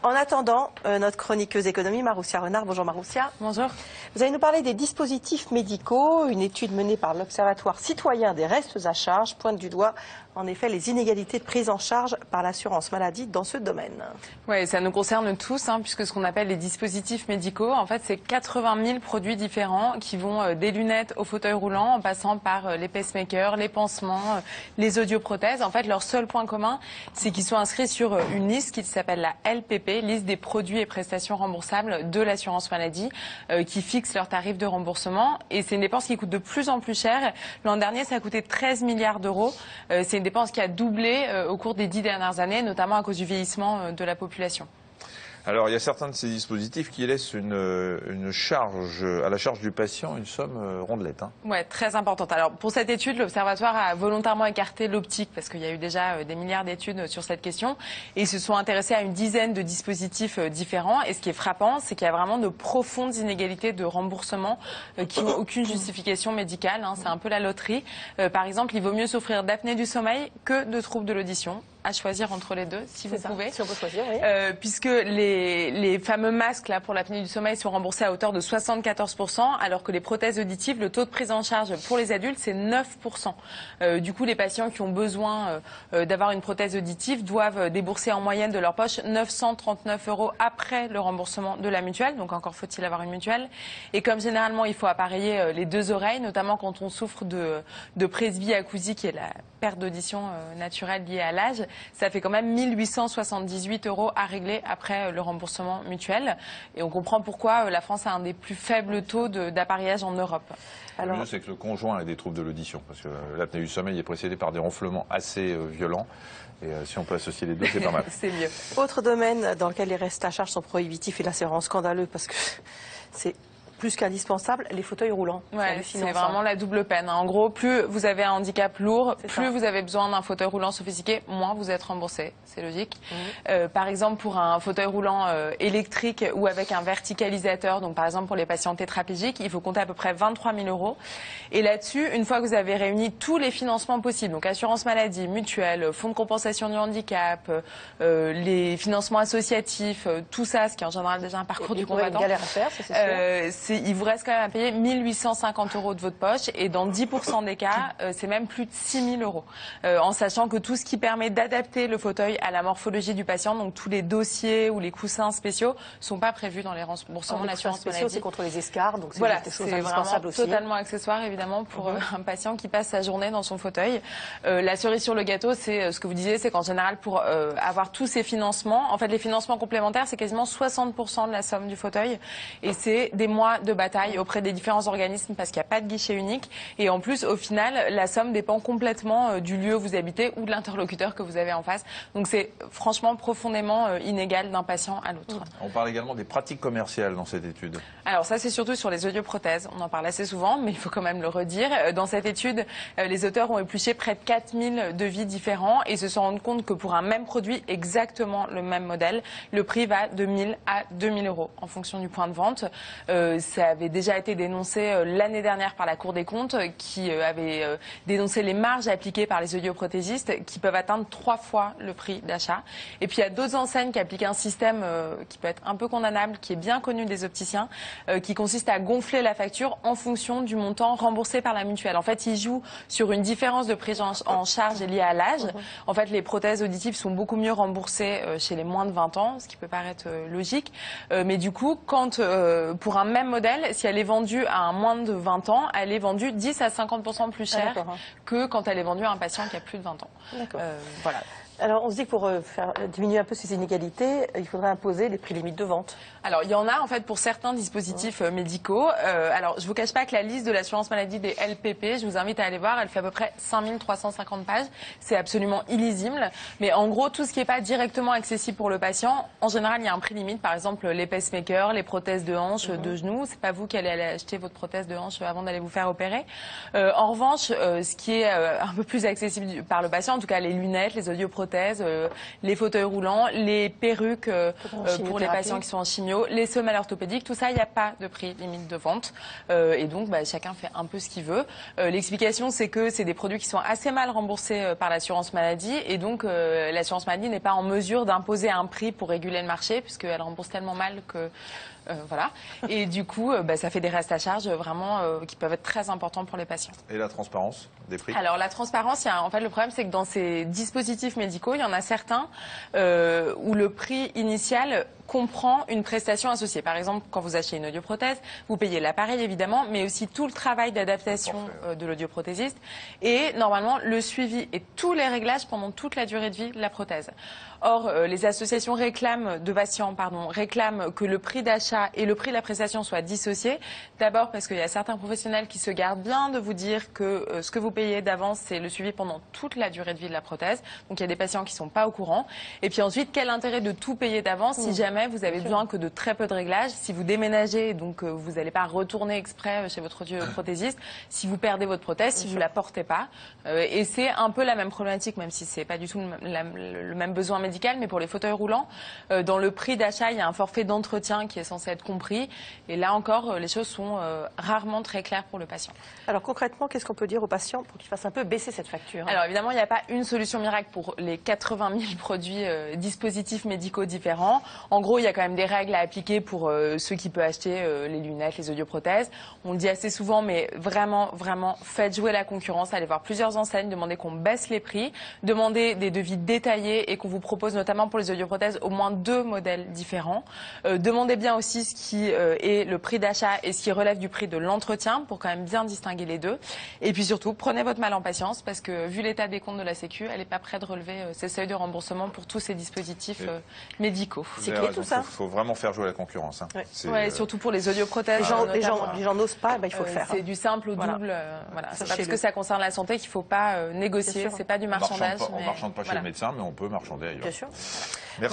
En attendant, notre chroniqueuse économie, Maroussia Renard. Bonjour Maroussia. Bonjour. Vous allez nous parler des dispositifs médicaux. Une étude menée par l'Observatoire citoyen des restes à charge pointe du doigt en effet les inégalités de prise en charge par l'assurance maladie dans ce domaine. Oui, ça nous concerne tous, puisque ce qu'on appelle les dispositifs médicaux, en fait, c'est 80 000 produits différents qui vont des lunettes au fauteuil roulant, en passant par les pacemakers, les pansements, les audioprothèses. En fait, leur seul point commun, c'est qu'ils sont inscrits sur une liste qui s'appelle la LPP, liste des produits et prestations remboursables de l'assurance maladie, qui fixe leurs tarifs de remboursement. Et c'est une dépense qui coûte de plus en plus cher. L'an dernier, ça a coûté 13 milliards d'euros. C'est une dépense qui a doublé au cours des 10 dernières années, notamment à cause du vieillissement de la population. Alors, il y a certains de ces dispositifs qui laissent une charge, à la charge du patient, une somme rondelette. Ouais, très importante. Alors, pour cette étude, l'Observatoire a volontairement écarté l'optique, parce qu'il y a eu déjà des milliards d'études sur cette question, et ils se sont intéressés à une dizaine de dispositifs différents. Et ce qui est frappant, c'est qu'il y a vraiment de profondes inégalités de remboursement qui n'ont aucune justification médicale. C'est un peu la loterie. Par exemple, il vaut mieux souffrir d'apnée du sommeil que de troubles de l'audition. À choisir entre les deux, si vous pouvez. Si on peut choisir, oui. Puisque les fameux masques là, pour l'apnée du sommeil sont remboursés à hauteur de 74%, alors que les prothèses auditives, le taux de prise en charge pour les adultes, c'est 9%. Du coup, les patients qui ont besoin d'avoir une prothèse auditive doivent débourser en moyenne de leur poche 939 € après le remboursement de la mutuelle. Donc encore faut-il avoir une mutuelle. Et comme généralement, il faut appareiller les deux oreilles, notamment quand on souffre de presbyacousie, qui est la perte d'audition naturelle liée à l'âge, ça fait quand même 1 878 € à régler après le remboursement mutuel. Et on comprend pourquoi la France a un des plus faibles taux d'appareillage en Europe. Alors, le mieux, c'est que le conjoint ait des troubles de l'audition, parce que l'apnée du sommeil est précédée par des ronflements assez violents. Et si on peut associer les deux, c'est pas mal. C'est mieux. Autre domaine dans lequel les restes à charge sont prohibitifs, et là c'est vraiment scandaleux parce que c'est plus qu'indispensable, les fauteuils roulants. Ouais, c'est vraiment la double peine. En gros, plus vous avez un handicap lourd, plus vous avez besoin d'un fauteuil roulant sophistiqué, moins vous êtes remboursé. C'est logique. Par exemple, pour un fauteuil roulant électrique ou avec un verticalisateur, donc par exemple pour les patients tétraplégiques, il faut compter à peu près 23 000 €. Et là-dessus, une fois que vous avez réuni tous les financements possibles, donc assurance maladie, mutuelle, fonds de compensation du handicap, les financements associatifs, tout ça, ce qui est en général déjà un parcours du combattant. Une galère à faire, c'est sûr. Il vous reste quand même à payer 1 850 € de votre poche, et dans 10% des cas, c'est même plus de 6 000 €. En sachant que tout ce qui permet d'adapter le fauteuil à la morphologie du patient, donc tous les dossiers ou les coussins spéciaux, sont pas prévus dans les remboursements de l'assurance maladie. C'est contre les escarres, donc c'est voilà, des choses indispensables aussi. Totalement accessoire évidemment pour un patient qui passe sa journée dans son fauteuil. La cerise sur le gâteau, c'est ce que vous disiez, c'est qu'en général pour avoir tous ces financements, en fait les financements complémentaires, c'est quasiment 60% de la somme du fauteuil, et c'est des mois de bataille auprès des différents organismes parce qu'il n'y a pas de guichet unique, et en plus au final la somme dépend complètement du lieu où vous habitez ou de l'interlocuteur que vous avez en face, donc c'est franchement profondément inégal d'un patient à l'autre. On parle également des pratiques commerciales dans cette étude. Alors ça, c'est surtout sur les audioprothèses, on en parle assez souvent, mais il faut quand même le redire. Dans cette étude, les auteurs ont épluché près de 4000 devis différents et se sont rendus compte que pour un même produit, exactement le même modèle, le prix va de 1 000 à 2 000 € en fonction du point de vente. Ça avait déjà été dénoncé l'année dernière par la Cour des comptes, qui avait dénoncé les marges appliquées par les audioprothésistes qui peuvent atteindre 3 fois le prix d'achat. Et puis il y a d'autres enseignes qui appliquent un système qui peut être un peu condamnable, qui est bien connu des opticiens, qui consiste à gonfler la facture en fonction du montant remboursé par la mutuelle. En fait, ils jouent sur une différence de prise en charge liée à l'âge. En fait, les prothèses auditives sont beaucoup mieux remboursées chez les moins de 20 ans, ce qui peut paraître logique. Mais du coup, quand pour un même modèle, si elle est vendue à un moins de 20 ans, elle est vendue 10 à 50% plus cher que quand elle est vendue à un patient qui a plus de 20 ans. Voilà. Alors, on se dit que pour faire diminuer un peu ces inégalités, il faudrait imposer des prix limites de vente. Alors, il y en a en fait pour certains dispositifs médicaux. Alors, je vous cache pas que la liste de l'assurance maladie des LPP, je vous invite à aller voir, elle fait à peu près 5350 pages. C'est absolument illisible. Mais en gros, tout ce qui n'est pas directement accessible pour le patient, en général, il y a un prix limite. Par exemple, les pacemakers, les prothèses de hanche, de genoux. C'est pas vous qui allez aller acheter votre prothèse de hanche avant d'aller vous faire opérer. En revanche, ce qui est un peu plus accessible par le patient, en tout cas les lunettes, les audioprothèses, prothèses, les fauteuils roulants, les perruques pour les patients qui sont en chimio, les semelles orthopédiques, tout ça, il n'y a pas de prix limite de vente. Et donc, chacun fait un peu ce qu'il veut. L'explication, c'est que c'est des produits qui sont assez mal remboursés par l'assurance maladie. Et donc, l'assurance maladie n'est pas en mesure d'imposer un prix pour réguler le marché, puisqu'elle rembourse tellement mal que... voilà. Et du coup, ça fait des restes à charge vraiment qui peuvent être très importants pour les patients. Et la transparence des prix? Alors la transparence, en fait le problème c'est que dans ces dispositifs médicaux, il y en a certains où le prix initial comprend une prestation associée. Par exemple, quand vous achetez une audioprothèse, vous payez l'appareil évidemment, mais aussi tout le travail d'adaptation de l'audioprothésiste et normalement le suivi et tous les réglages pendant toute la durée de vie de la prothèse. Or, les associations de patients réclament que le prix d'achat et le prix de la prestation soient dissociés. D'abord parce qu'il y a certains professionnels qui se gardent bien de vous dire que ce que vous payez d'avance, c'est le suivi pendant toute la durée de vie de la prothèse. Donc il y a des patients qui ne sont pas au courant. Et puis ensuite, quel intérêt de tout payer d'avance si jamais vous avez besoin que de très peu de réglages, si vous déménagez, donc vous n'allez pas retourner exprès chez votre audioprothésiste, si vous perdez votre prothèse, si vous ne la portez pas. Et c'est un peu la même problématique, même si ce n'est pas du tout le même besoin médical, mais pour les fauteuils roulants, dans le prix d'achat, il y a un forfait d'entretien qui est censé être compris. Et là encore, les choses sont rarement très claires pour le patient. Alors concrètement, qu'est-ce qu'on peut dire aux patients pour qu'ils fassent un peu baisser cette facture? Alors évidemment, il n'y a pas une solution miracle pour les 80 000 produits, dispositifs médicaux différents. En gros, il y a quand même des règles à appliquer pour ceux qui peuvent acheter les lunettes, les audioprothèses. On le dit assez souvent, mais vraiment, vraiment, faites jouer la concurrence. Allez voir plusieurs enseignes, demandez qu'on baisse les prix, demandez des devis détaillés et qu'on vous propose notamment pour les audioprothèses au moins 2 modèles différents. Demandez bien aussi ce qui est le prix d'achat et ce qui relève du prix de l'entretien pour quand même bien distinguer les deux. Et puis surtout, prenez votre mal en patience parce que vu l'état des comptes de la Sécu, elle n'est pas prête de relever ses seuils de remboursement pour tous ces dispositifs médicaux. C'est clé tout ça. Il faut vraiment faire jouer la concurrence. Hein. Ouais, surtout pour les audioprothèses. Les gens n'osent pas, il faut le faire. C'est du simple au double. Voilà. C'est pas parce que ça concerne la santé qu'il ne faut pas négocier. C'est pas du marchandage. On ne marchande pas chez le médecin, mais on peut marchander ailleurs. Bien sûr. Merci.